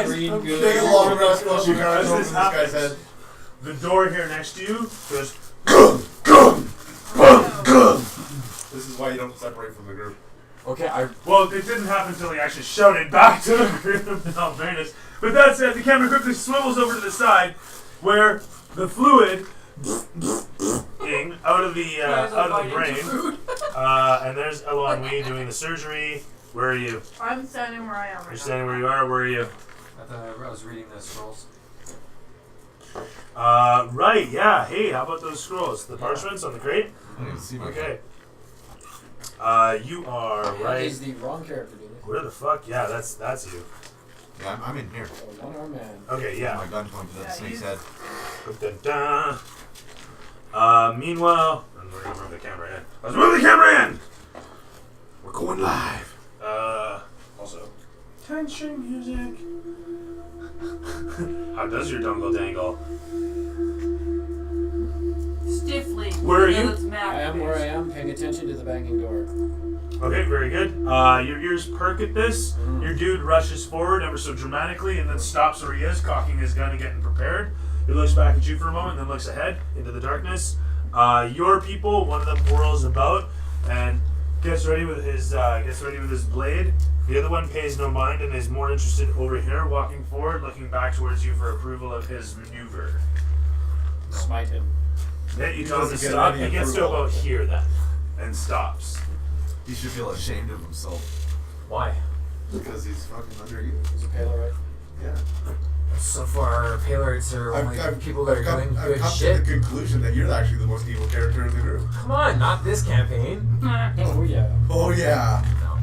guys, green goo. Take a long rest while you guys As over this this guy's happens, head. the door here next to you goes gum, gum, gum, gum. This is why you don't separate from the group. Okay, Well, it didn't happen until he actually shouted back to the group, in all fairness. But that said, the camera quickly swivels over to the side where the fluid out of the brain. And there's Elon doing the surgery. Where are you? I'm standing where I am. You're standing where you are. Where are you? I was reading the scrolls. Right, yeah. Hey, how about those scrolls? The parchments on the crate? I didn't see my Okay. You are right. He's the wrong character, dude. Where the fuck? Yeah, that's you. Yeah, I'm in here. One arm man. Okay, yeah. My gun pointed at the snake's head. Dun, dun. Meanwhile, I'm gonna move the camera in. Let's move the camera in! We're going live. Also, tension music. How does your dongle dangle? Stiffly. Where are you? I am where I am, paying attention to the banging door. Okay, very good. Your ears perk at this. Your dude rushes forward ever so dramatically and then stops where he is, cocking his gun and getting prepared. He looks back at you for a moment, then looks ahead into the darkness. Your people, one of them whirls about and gets ready with his blade. The other one pays no mind and is more interested over here, walking forward, looking back towards you for approval of his maneuver. Smite him. Then you He tell him to doesn't get stop. any He gets to approval. about here then, and stops. He should feel ashamed of himself why? because he's fucking under you. He's a Palorite. Yeah. So far, Palords are only people that are doing I've good come shit. to the conclusion that you're actually the most evil character in the group. Come on, not this campaign. Oh yeah. Oh yeah. No.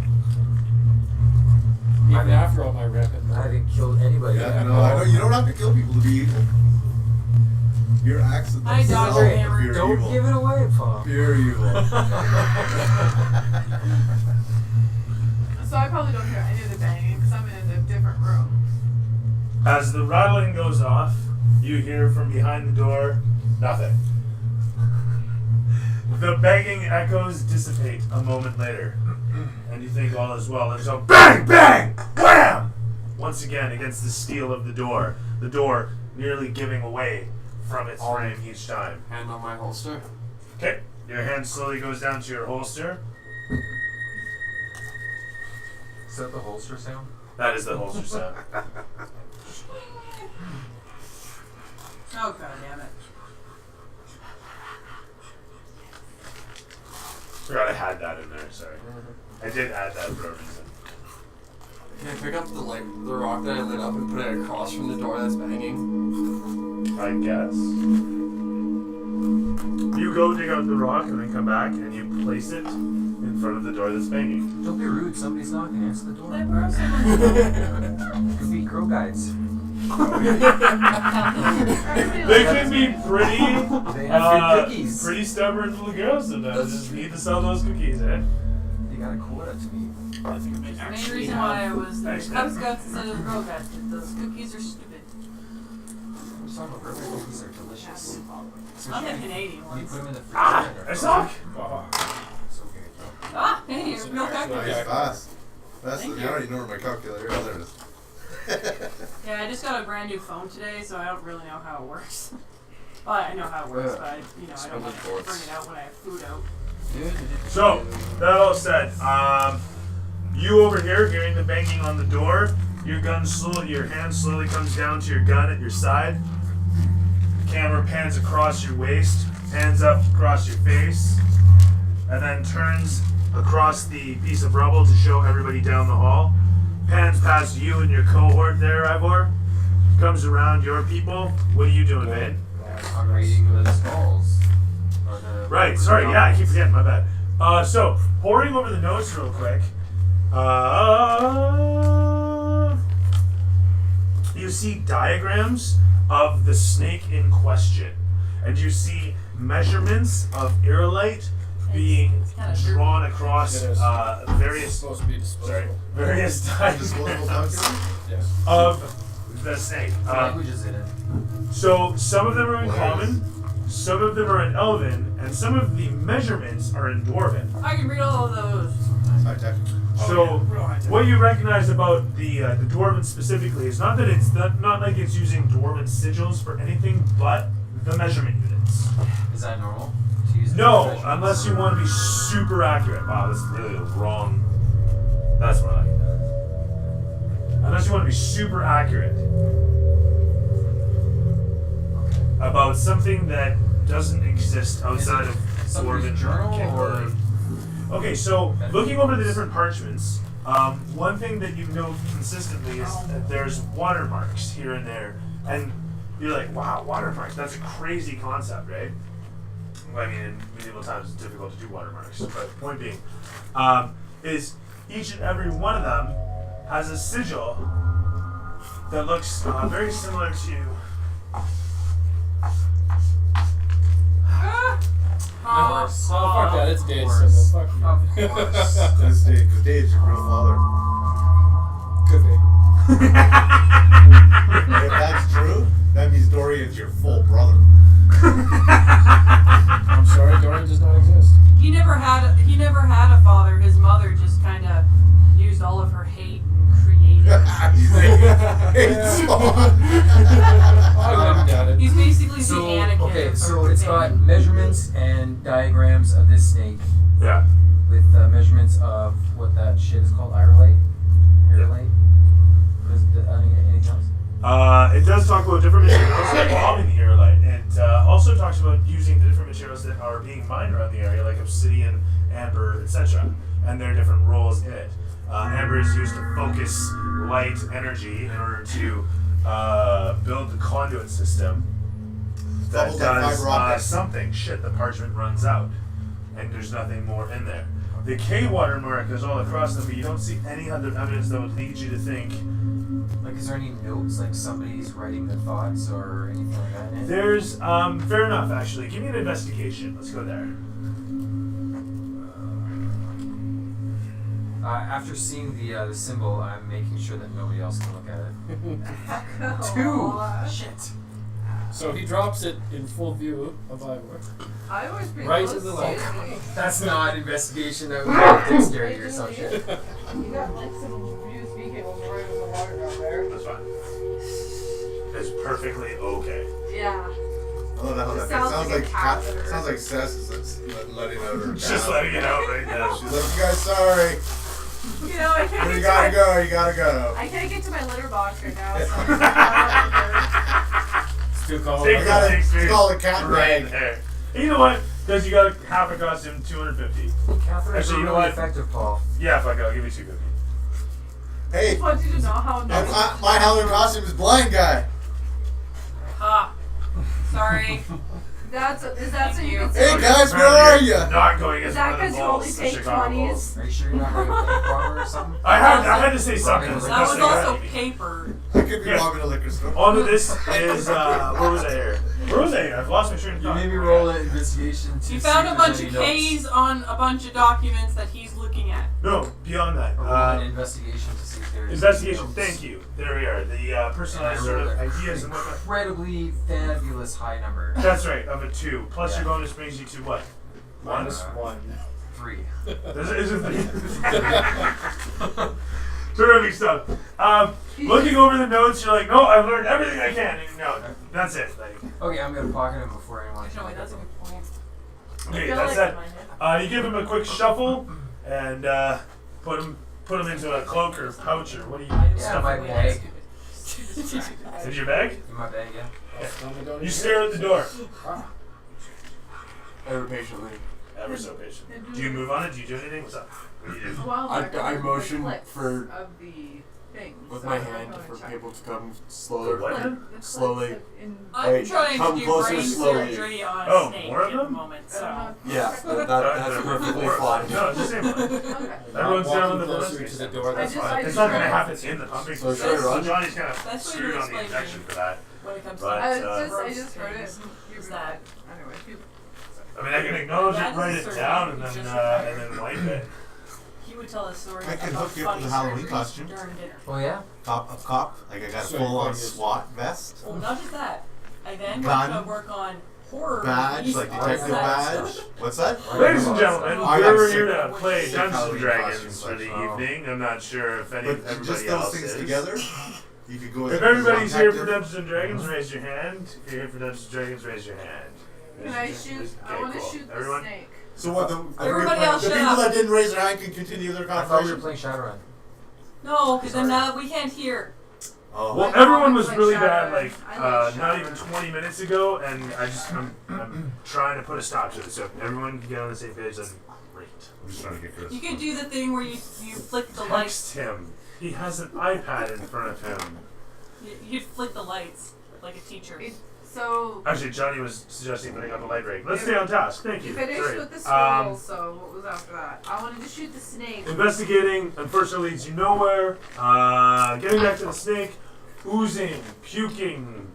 Even after all my rapping. I haven't killed anybody. Yeah, no, I know you don't have to kill people to be evil. Your acts I dodged themselves a hammer. are pure Don't evil. give it away, Paul. Pure evil. So I probably don't hear any of the banging because I'm in a different room. As the rattling goes off, you hear from behind the door, nothing. The banging echoes dissipate a moment later, and you think all is well. And so, bang, bang, wham! Once again against the steel of the door nearly giving away from its frame each time. Hand on my holster. Okay, your hand slowly goes down to your holster. Is that the holster sound? That is the holster sound. Oh god damn it. Forgot I had that in there, sorry. I did add that for a reason. Can I pick up the rock that I lit up and put it across from the door that's banging? I guess. You go dig out the rock and then come back and you place it in front of the door that's banging. Don't be rude. Somebody's knocking. Answer the door. Did I borrow someone's Could be crow guides. They can be pretty, They have good cookies. pretty stubborn little girls sometimes. Just need to sell those cookies, eh? You got a quota to me. The main reason why I was the Thanks, Cub man. Scouts instead of the Girl Scouts. Those cookies are stupid. I'm just talking about perfect cookies are delicious. I'm the Canadian You ones. put them in the freezer. Ah, and they're I suck. so good. Ah, hey, you're real Nice, crackers. fast. That's Thank you you. already know where my calculator is. Oh, there it is. Yeah, I just got a brand new phone today, so I don't really know how it works. Well, I know how it works, but I don't want to burn it out when I have food out. So, that all said, you over here hearing the banging on the door, your hand slowly comes down to your gun at your side. The camera pans across your waist, hands up across your face, and then turns across the piece of rubble to show everybody down the hall. Pans past you and your cohort there, Ivor. Comes around your people. What are you doing, man? I'm reading the skulls. Or the- Right, sorry, yeah, I keep forgetting, my bad. So, pouring over the notes real quick. You see diagrams of the snake in question. And you see measurements of aerolite being drawn across various Supposed to be disposable. various Disposable diagrams Yes. of the snake. What language is it in? So some of them are in Common, some of them are in Elven, and some of the measurements are in Dwarven. I can read all of those. High tech. So, what you recognize about the dwarven specifically is not that it's not like it's using dwarven sigils for anything but the measurement units. Is that normal? To use No, measurements? unless you want to be super accurate. Wow, this is really wrong. That's more like it. Unless you want to be super accurate about something that doesn't exist outside of Somebody's dwarven journal or capability. Okay, so looking over the different parchments, one thing that you note consistently is that there's watermarks here and there, and you're like, wow, watermarks, that's a crazy concept, right? Well, I mean, in medieval times it's difficult to do watermarks, but point being, is each and every one of them has a sigil that looks very similar to... Oh, fuck that. It's Dave's course. symbol. Fuck you. Of course. That's Dave, because Dave's your real father. Could be. If that's true, that means Dorian's your full brother. I'm sorry, Dorian does not exist. He never had a father. His mother just kind of used all of her hate and created. I wouldn't doubt it. He's basically So, the Anakin. okay, of so her it's thing. got measurements and diagrams of this snake Yeah. with measurements of what that shit is called, Irelite? Irelite? What is it, anything else? It does talk about different materials involving the aerolite, and also talks about using the different materials that are being mined around the area, like obsidian, amber, etc., and their different roles in it. Amber is used to focus light energy in order to build the conduit system that Bubble that does fiber optic. something. Shit, the parchment runs out, and there's nothing more in there. The K watermark is all across them, but you don't see any other evidence that would lead you to think Like, is there any notes, like somebody's writing their thoughts or anything like that in it? there's, fair enough, actually. Give me an investigation. Let's go there. After seeing the symbol, I'm making sure that nobody else can look at it. Two. Shit. So he drops it in full view of Ivor. I always bring Right those to the left. seriously. That's not investigation, that would be dexterity or some shit. You got like some USB cables right in the water down there. That's fine. It's perfectly okay. Yeah. I love that. It It sounds sounds like a like catheter. sounds like Sess is letting out her. Just letting it out right now. She's like, you guys, sorry. You know, I can't You get gotta to go. You gotta go. I can't get to my litter box right now, so I'm It's too cold. Take I got it. Take It's called a cat right bag. there. And you know what? Because you got half a costume, 250. Catherine's Actually, you know really what? effective, Paul. Yeah, fuck it, I'll give you 250. I Hey, just want you to know how nice. my Halloween costume is blind guy. Ha. Sorry. Is that so you can see? Hey guys, where are you? Not going Is as that one of the 'cause you only balls, the take Chicago 20s? Bulls. Are you sure you're not like a bank robber or something? I had to say something. That It's the That best was thing I also had. paper. I could be Yeah. robbing a liquor store. On to this is, where was I here? Where was I here? I've lost my train of You thought. made me roll an investigation to You see found if a there's bunch any of notes. K's on a bunch of documents that he's looking at. No, beyond that. Or roll an investigation to see if there's Investigation, notes. thank you. There we are. The personalized And I sort of rolled an ideas and whatnot. incredibly fabulous high number. That's right, of a 2. Plus Yeah. your bonus brings you to what? Minus Uh, 1. 3. Is it Terrific stuff. Looking over the notes, you're like, no, I've learned everything I can. And no, that's it. Like, Okay, I'm gonna pocket him before anyone. No, wait, that's a good point. okay, I feel that's like it. mine You give him a quick shuffle and put him into a cloak or pouch or what do you did. Yeah, stuff my it with? bag. In your bag? In my bag, yeah. You stare at the door. Ever patiently. Ever so patient. Do you move on it? Do you do anything? What's up? What do you do? Well, I the motion clicks for- of the thing. With so my I'm hand gonna for check. people to come The slowly. what? The clicks Slowly. in- I'm Wait, trying come to do closer brain slowly. surgery on a Oh, snake more of at the them? moment, I so. don't know. Yeah, that's perfectly fine. No, it's the same one. Okay. Everyone's down on the closer bonus to the case. door. That's I fine. just- It's not going to happen in the pumping So system. should I run? Johnny's kind of That's what screwed you're on the explaining. injection for that. When it comes But, to I gross just heard it. things, is that Anyway, people. I mean, I can acknowledge it, That's write it sort of down, and just then retired. wipe it. he would tell a story I can about hook you up funny with a Halloween surgeries costume. during dinner. Oh yeah? Cop, like I got a So full on you're going SWAT vest. Well, not just that. I then Gun. went to work on horror badge, movies, like all detective that badge. stuff. What's that? Ladies and gentlemen, I we're got here sick- to play sick Dungeons and Halloween Dragons costumes, for the like, evening. I'm not sure if any But everybody just else those things is. together, you could go. If everybody's here for Dungeons and Dragons, raise your hand. If you're here for Dungeons and Dragons, raise your hand. Can I shoot? I want to shoot the Everyone? snake. So what? Everybody else the shut people up. that didn't raise their hand can continue their I thought we were conversation. playing Shadowrun. No, because then we can't hear. Oh. Well, My everyone mom was likes really Shadowrun. bad, like I like not Shadowrun. even 20 minutes ago, and I'm trying to put a stop to it. So if everyone can get on the same page, that's great. I'm just trying to get Chris. You can do the thing where you flick the lights. Text him. He has an iPad in front of him. You flick the lights like a teacher. So Actually, Johnny was suggesting putting up a light rig. Let's stay on task. Thank you you. finished Great. with the scroll. So what was after that? I wanted to shoot the snake. Investigating, unfortunately, leads you nowhere. Getting back to the snake, oozing, puking,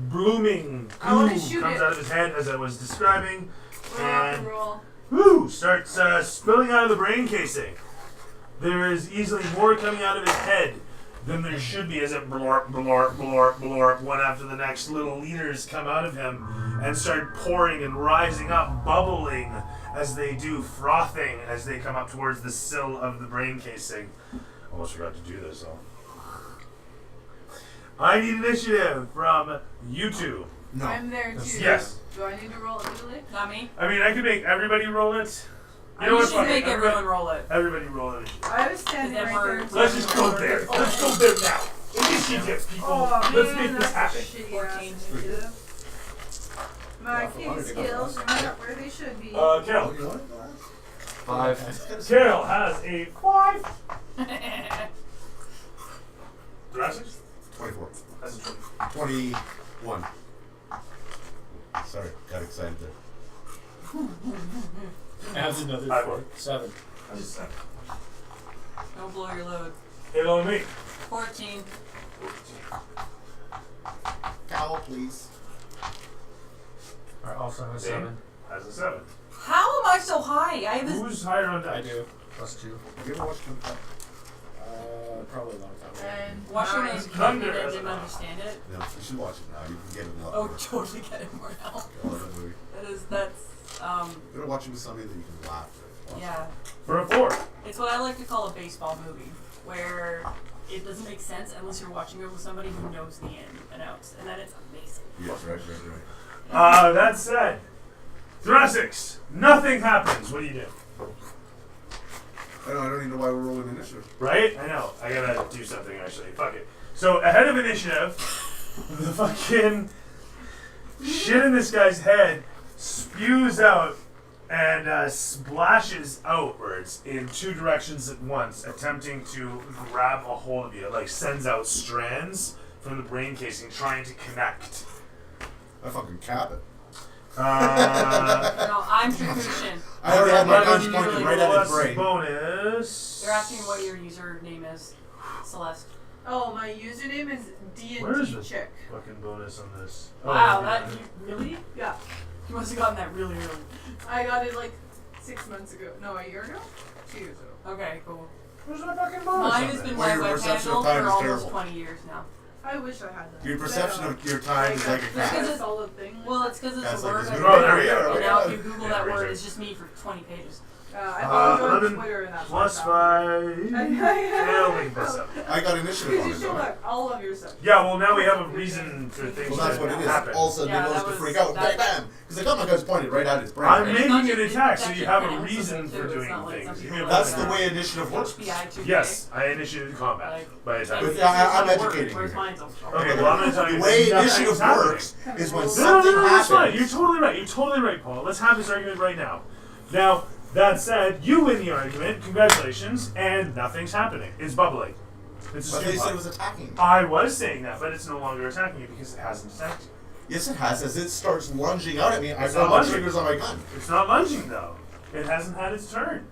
blooming I wanna goo shoot comes it. out of his head, as I was describing, Rock and and roll. whoo, starts spilling out of the brain casing. There is easily more coming out of his head than there should be, as it blorp, blorp, blorp, blorp, one after the next. Little liters come out of him and start pouring and rising up, bubbling as they do, frothing as they come up towards the sill of the brain casing. Almost forgot to do this, though. I need initiative from you two. No. I'm there too. Yes. Do I need to roll immediately? Not me. I mean, I could make everybody roll it. You know You what? should Fuck it. make Everybody- everyone roll it. Everybody roll it. I was standing Then right we're- there. Let's just go there. Let's go there now. Initiative, people. Oh, Let's man, make this that's happen. a shitty 14. ass initiative. My key skills are not where they should be. Carol. You want it? 5. Carol has a 5. Jurassic? 24. That's a 20. 21. Sorry, got excited there. Adds another I 4. won. 7. That's a 7. Don't blow your load. Hit on me. 14. Cowl, please. I also have a 7. Has a 7. How am I so high? I have a Who's higher on I dice? do. Plus 2. Have you ever watched Tabletop? Probably a long time ago. And Washroom nine. is Thunder good. I is didn't enough. understand it. No, you should watch it now. You can get it a lot. Oh, more. totally get it more now. I love that movie. That's You gotta watch it with somebody that you can laugh with. Watch yeah. For a 4. It's what I like to call a baseball movie, where it doesn't make sense unless you're watching it with somebody who knows the in and outs, and then it's amazing. it. Yes, right. That said, Thoracics, nothing happens. What do you do? I don't even know why we're rolling initiative. Right? I know. I gotta do something actually. Fuck it. So, ahead of initiative, the fucking shit in this guy's head spews out and splashes outwards in 2 directions at once, attempting to grab a hold of you. It like sends out strands from the brain casing, trying to connect. I fucking cap it. No, I'm Tradition. I already had my Okay, guns you pointed really right at his Plus brain. bonus. They're asking what your username is, Celeste. Oh, my username is Where is D&D this? chick. Fucking bonus on this. Wow, yeah. that you really? Yeah. You must have gotten that really early. I got it like 6 months ago. No, a year ago? 2 years ago. Okay, cool. Where's my fucking bonus? Mine on has this? been Well, my your web perception handle of time for is almost terrible. 20 years now. I wish I had that. Your perception of your time is like a That's cat. a solid thing. Well, it's because it's That's a like word. this I big Oh, there we remember. go. And now if you Google Yeah, that right word, there. it's just me for 20 pages. I followed you 11 on Twitter and that's Plus why I found 5. it. I'll link this up. I got initiative Because on you it. should don't I? look all of your stuff. Yeah, well, now we have a reason for things Well, that's to what it is. happen. All of a sudden, Yeah, he knows that to was- freak out. that- Bam, bam! Because I got my guns pointed right at his brain. I'm right? making not an just- attack it's so you actually have a pronounced reason something for too. It's doing not like some things. people Even That's if the it's- way initiative works. HBI 2K. Yes, I initiated combat Like, by that's attacking. But yeah, I'm just a word, educating whereas you. mine's a- Okay, well, I'm going to tell you The way nothing's initiative happening. works is when No, something that's fine. happens. You're totally right. You're totally right, Paul. Let's have this argument right now. Now, that said, you win the argument. Congratulations. And nothing's happening. It's bubbling. It's a But they steam said it pot. was attacking. I was saying that, but it's no longer attacking you because it hasn't attacked you. Yes, it has. As it starts lunging out at me, I It's got not my lunging. triggers on my gun. It's not lunging, though. It hasn't had its turn.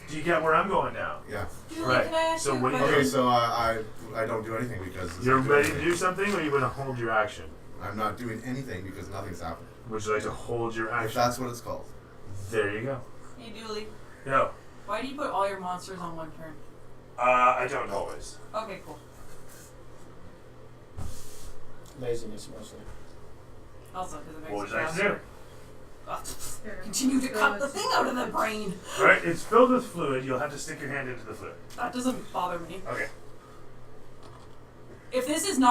Do you get where I'm going now? Yeah. Julie, Right. can I ask So you a when you- question? Okay, so I don't do anything because it's You're not doing ready to do anything. something, or you want to hold your action? I'm not doing anything because nothing's happening. Would you like to hold your If action? that's what it's called. There you go. Hey, Dooley, No. why do you put all your monsters on one turn? I don't always. Okay, cool. Laziness mostly. Also, because it makes What it would you like to faster. do? Continue to cut the thing out of the brain. Alright, it's filled with fluid. You'll have to stick your hand into the fluid. That doesn't bother me. Okay. If this is not